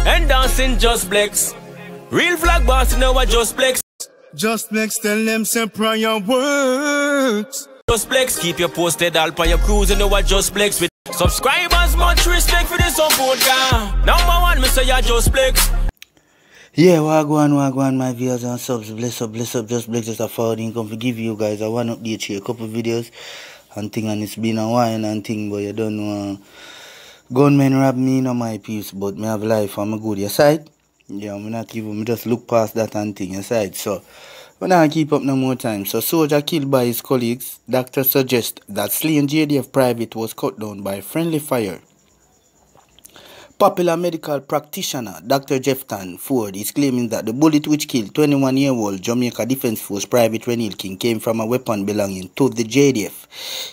and dancing just flex. Real flag boss, you know what just flex. Just flex, tell them say prayer works. Just flex, keep you posted all on your cruise, you know what just flex with subscribers, much respect for the support, number one, me say ya just flex. Yeah, wagwan, my viewers and subs, bless up, just flex just a forwarding, come to give you guys a one update here, a couple videos and thing, and it's been a while and thing, but you don't know, gunmen rob me in my peace, but me have life, I'm a good, your side. Yeah, I'm not even, me just look past that and thing aside. So, when I keep up no more time. So, soldier killed by his colleagues. Doctors suggest that slain JDF private was cut down by friendly fire. Popular medical practitioner Dr. Jefferson Ford is claiming that the bullet which killed 21-year-old Jamaica Defence Force Private Renil King came from a weapon belonging to the JDF.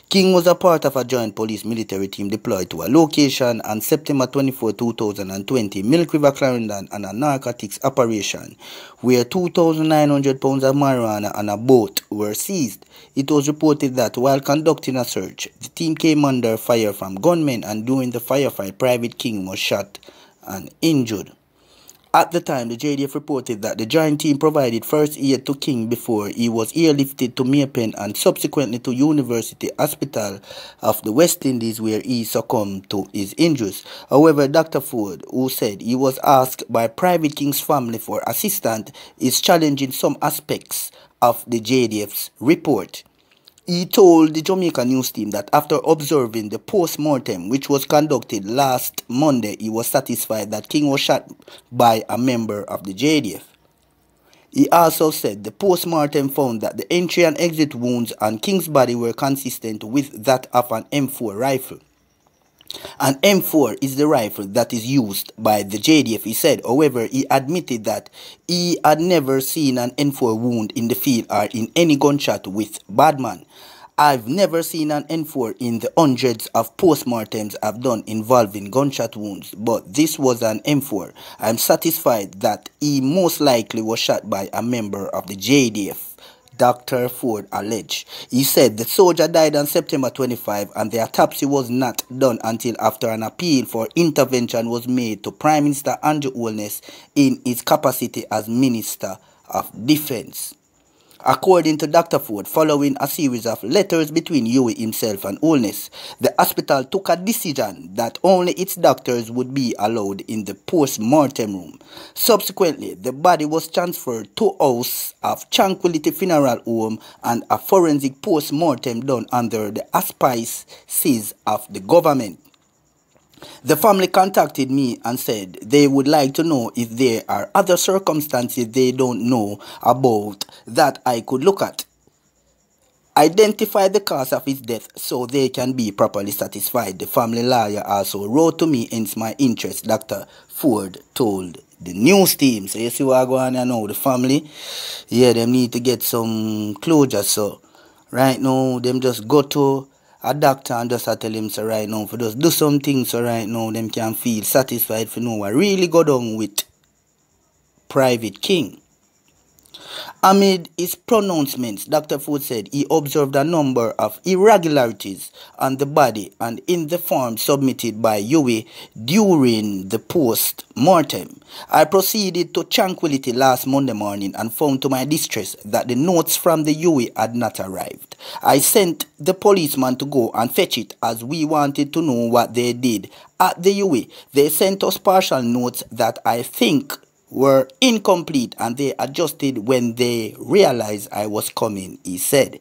King was a part of a joint police military team deployed to a location on September 24, 2020, Milk River, Clarendon, on a narcotics operation where 2,900 pounds of marijuana and a boat were seized. It was reported that while conducting a search, the team came under fire from gunmen, and during the firefight, Private King was shot and injured. At the time, the JDF reported that the joint team provided first aid to King before he was airlifted to Maypen and subsequently to University Hospital of the West Indies, where he succumbed to his injuries. However, Dr. Ford, who said he was asked by Private King's family for assistance, is challenging some aspects of the JDF's report. He told the Jamaica news team that after observing the post-mortem which was conducted last Monday, he was satisfied that King was shot by a member of the JDF. He also said the post-mortem found that the entry and exit wounds on King's body were consistent with that of an M4 rifle. An M4 is the rifle that is used by the JDF, he said. However, he admitted that he had never seen an M4 wound in the field or in any gunshot with Badman. I've never seen an M4 in the hundreds of post-mortems I've done involving gunshot wounds, but this was an M4. I'm satisfied that he most likely was shot by a member of the JDF. Dr. Ford alleged. He said the soldier died on September 25 and the autopsy was not done until after an appeal for intervention was made to Prime Minister Andrew Holness in his capacity as Minister of Defence. According to Dr. Ford, following a series of letters between UHWI himself and Holness, the hospital took a decision that only its doctors would be allowed in the post-mortem room. Subsequently, the body was transferred to House of Tranquility Funeral Home and a forensic post-mortem done under the auspices of the government. The family contacted me and said they would like to know if there are other circumstances they don't know about that I could look at. Identify the cause of his death so they can be properly satisfied. The family lawyer also wrote to me, hence my interest, Dr. Ford told the news team. So you see what I go on now, the family, yeah, them need to get some closure. So right now, them just go to a doctor and just tell him so right now for just do something so right now them can feel satisfied for know what really go down with Private King. Amid his pronouncements, Dr. Ford said he observed a number of irregularities on the body and in the form submitted by UHWI during the post-mortem. I proceeded to Tranquility last Monday morning and found to my distress that the notes from the UHWI had not arrived. I sent the policeman to go and fetch it as we wanted to know what they did at the UHWI. They sent us partial notes that I think were incomplete and they adjusted when they realized I was coming, he said.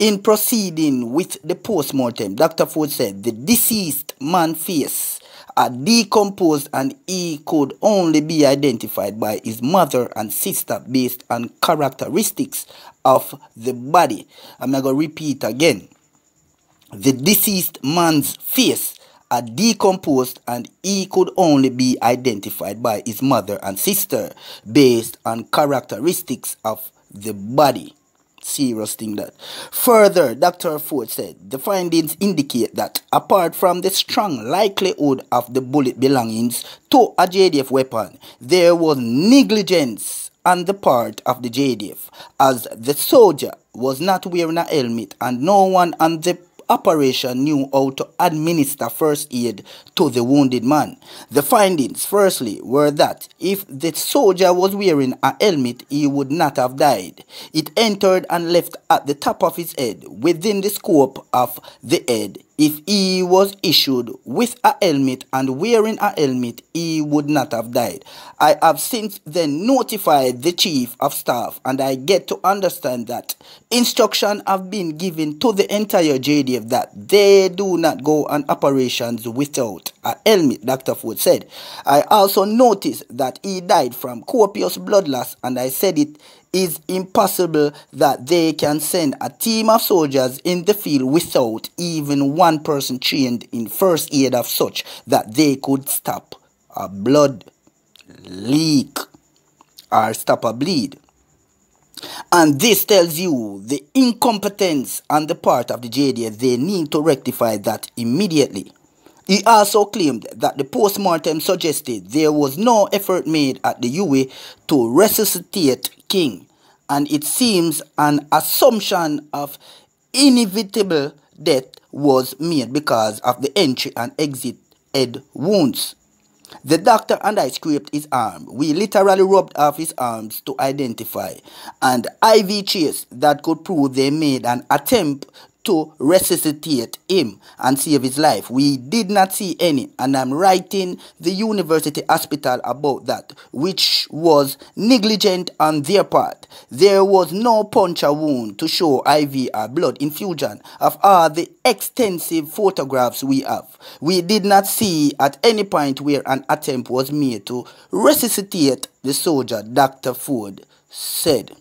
In proceeding with the post-mortem, Dr. Ford said the deceased man's face had decomposed and he could only be identified by his mother and sister based on characteristics of the body. I'm going to repeat again. The deceased man's face had decomposed and he could only be identified by his mother and sister based on characteristics of the body. Serious thing that. Further, Dr. Ford said the findings indicate that apart from the strong likelihood of the bullet belongings to a JDF weapon, there was negligence on the part of the JDF as the soldier was not wearing a helmet and no one on the operation knew how to administer first aid to the wounded man. The findings, firstly, were that if the soldier was wearing a helmet, he would not have died. It entered and left at the top of his head, within the scope of the head. If he was issued with a helmet and wearing a helmet, he would not have died. I have since then notified the Chief of Staff, and I get to understand that instructions have been given to the entire JDF that they do not go on operations without a helmet, Dr. Ford said. I also noticed that he died from copious blood loss, and I said it is impossible that they can send a team of soldiers in the field without even one person trained in first aid of such that they could stop a blood leak or stop a bleed. And this tells you the incompetence on the part of the JDF. They need to rectify that immediately. He also claimed that the post-mortem suggested there was no effort made at the UHWI to resuscitate King, and it seems an assumption of inevitable death was made because of the entry and exit head wounds. The doctor and I scraped his arm. We literally rubbed off his arms to identify, and IV chase that could prove they made an attempt to resuscitate him and save his life. We did not see any, and I'm writing the university hospital about that, which was negligent on their part. There was no puncture wound to show IV or blood infusion of all the extensive photographs we have. We did not see at any point where an attempt was made to resuscitate the soldier, Dr. Ford said.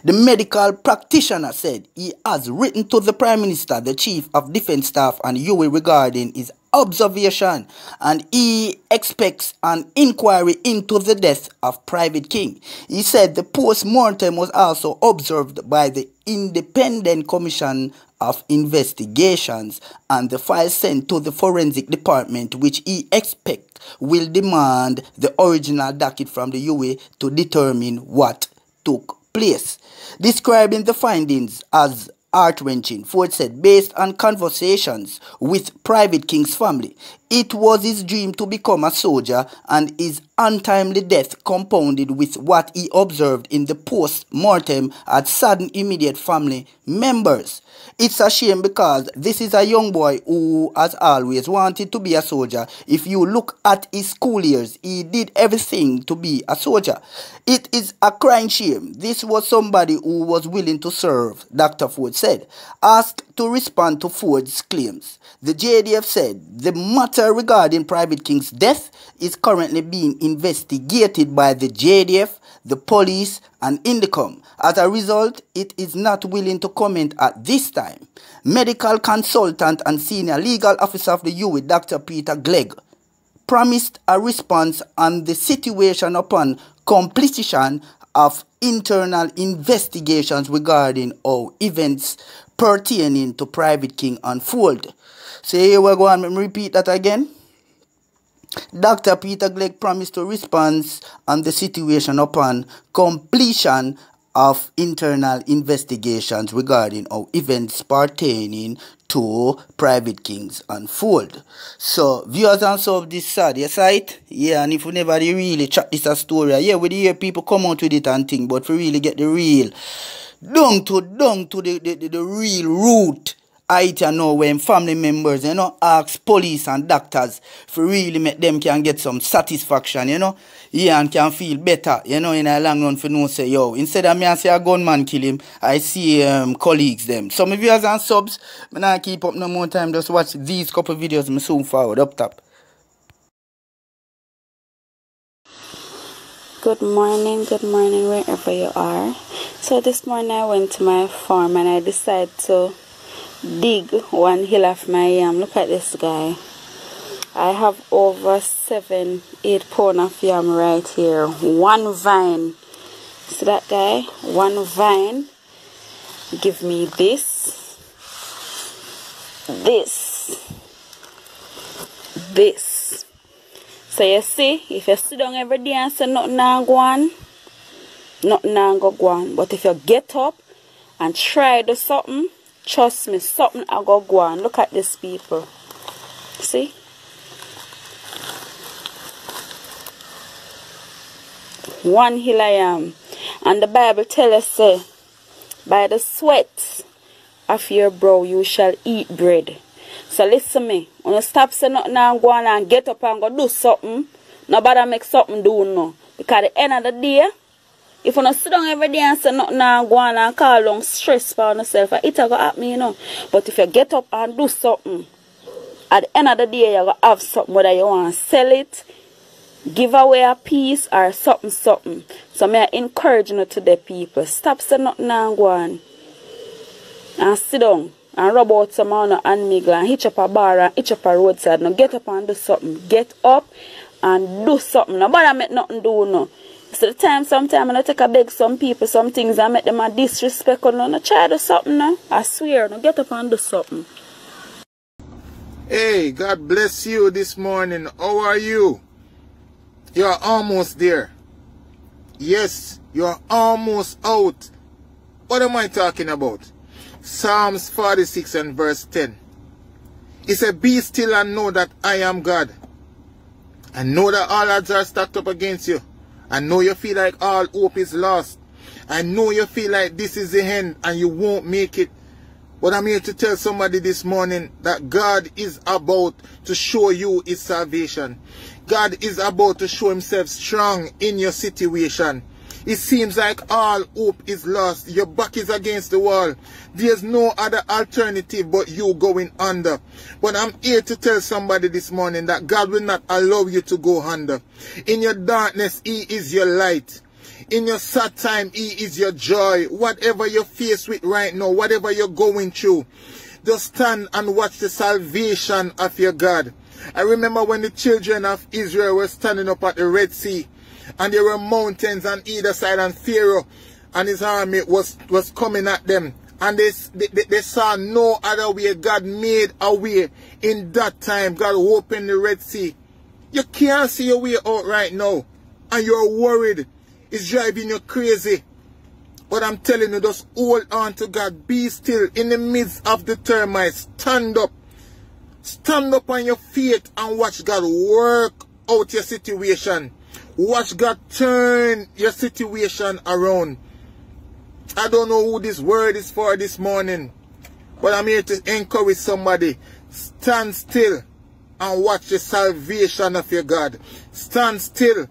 The medical practitioner said he has written to the Prime Minister, the Chief of Defence Staff and UHWI regarding his observation, and he expects an inquiry into the death of Private King. He said the post-mortem was also observed by the Independent Commission of Investigations and the file sent to the Forensic Department, which he expects will demand the original docket from the UHWI to determine what took place. Describing the findings as heart-wrenching, Ford said, based on conversations with Private King's family, it was his dream to become a soldier, and his untimely death, compounded with what he observed in the post-mortem, had saddened immediate family members. It's a shame because this is a young boy who has always wanted to be a soldier. If you look at his school years, he did everything to be a soldier. It is a crying shame. This was somebody who was willing to serve, Dr. Ford said. Asked to respond to Ford's claims, the JDF said the matter regarding Private King's death is currently being investigated by the JDF, the police, and Indicom. As a result, it is not willing to comment at this time. Medical consultant and senior legal officer of the UHWI, Dr. Peter Glegg, promised a response on the situation upon completion of internal investigations regarding how events pertaining to Private King unfold. So here we go, and let me repeat that again. Dr. Peter Glegg promised to respond on the situation upon completion of internal investigations regarding how events pertaining to Private Kings unfold. So, viewers and subs, this sad, yes, right? Yeah, and if we never really chat this a story, yeah, we hear people come out with it and think, but we really get the real, down to the real root. I know when family members, ask police and doctors for really make them can get some satisfaction, yeah, and can feel better, in a long run for no say, yo, instead of me I say a gunman kill him, I see colleagues them. So my viewers and subs, I'm not keep up no more time, just watch these couple videos, I'm soon forward, up top. Good morning, wherever you are. So this morning I went to my farm and I decided to dig one hill of my yam. Look at this guy. I have over 7-8 pounds of yam right here. One vine. See that guy? One vine. Give me this. This. So you see, if you sit down every day and say nothing now go on, nothing now go on. But if you get up and try do something, Trust me, something I go on. Look at this, people. See? One hill I am. And the Bible tells us, by the sweat of your brow you shall eat bread. So listen me. When you stop saying nothing and go on and get up and go do something, nobody make something do no. Because at the end of the day, if you don't sit down every day and say nothing and go on and call long stress for yourself, it will happen, you know. But if you get up and do something, at the end of the day, you will have something, whether you want to sell it, give away a piece, or something. So I encourage you today, people. Stop saying nothing and go on. And sit down and rub out some on the hand miggle and hitch up a bar and hitch up a roadside. Now get up and do something. Get up and do something. Nobody make nothing do no. So the time sometimes I take a beg some people some things and make them a disrespect or no. Try to do something now. I swear. Now get up and do something. Hey, God bless you this morning. How are you? You're almost there. Yes, you're almost out. What am I talking about? Psalms 46 and verse 10. It said, be still and know that I am God. I know that all odds are stacked up against you. I know you feel like all hope is lost. I know you feel like this is the end and you won't make it. But I'm here to tell somebody this morning that God is about to show you his salvation. God is about to show himself strong in your situation. It seems like all hope is lost. Your back is against the wall. There's no other alternative but you going under. But I'm here to tell somebody this morning that God will not allow you to go under. In your darkness, he is your light. In your sad time, he is your joy. Whatever you're faced with right now, whatever you're going through, just stand and watch the salvation of your God. I remember when the children of Israel were standing up at the Red Sea, and there were mountains on either side, and Pharaoh and his army was coming at them. And they saw no other way. God made a way in that time. God opened the Red Sea. You can't see your way out right now, and you're worried. It's driving you crazy. But I'm telling you, just hold on to God. Be still in the midst of the turmoil. Stand up. Stand up on your feet and watch God work out your situation. Watch God turn your situation around. I don't know who this word is for this morning, but I'm here to encourage somebody. Stand still and watch the salvation of your God. Stand still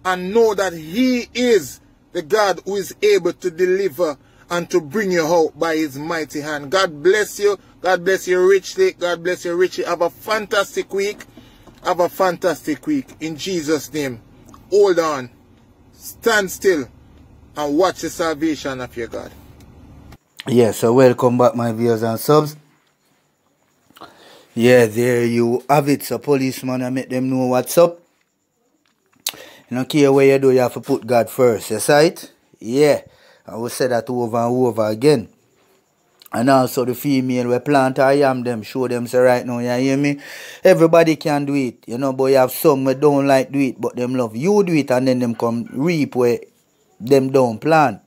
and know that he is the God who is able to deliver and to bring you out by his mighty hand. God bless you. God bless you richly. God bless you richly. Have a fantastic week. Have a fantastic week. In Jesus' name. Hold on. Stand still and watch the salvation of your God. Yeah, so welcome back, my viewers and subs. Yeah, there you have it. So policeman, I make them know what's up. You don't care what you do, you have to put God first. You see it? Yeah. I will say that over and over again. And also the female we plant I am them, show them say right now, you hear me? Everybody can do it, you know, but you have some who don't like do it, but them love you do it and then them come reap where them don't plant.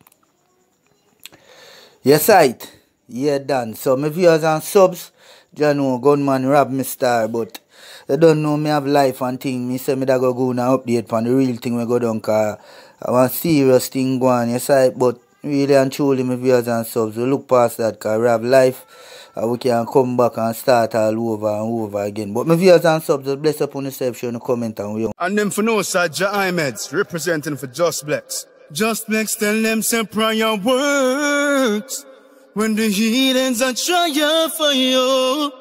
Yes, right? Yeah, done. So my viewers and subs, you know, gunman rob me star, but they don't know me have life and thing. Me say me da go and update on the real thing we go down, cause I want serious thing going, yes, right? But really and truly, my viewers and subs, we look past that because we have life and we can come back and start all over and over again. But my viewers and subs, just bless upon yourself, show in the comment and we. And them for no side, Ahmeds, representing for Just Blex. Just Blex tell them say prayer works. When the heathens are trying for you,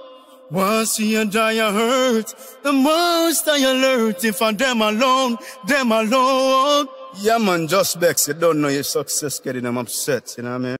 once you die you hurt, the most I alert. If I them alone, them alone. Yeah man, Just Blex, you don't know your success getting them upset, you know what I mean?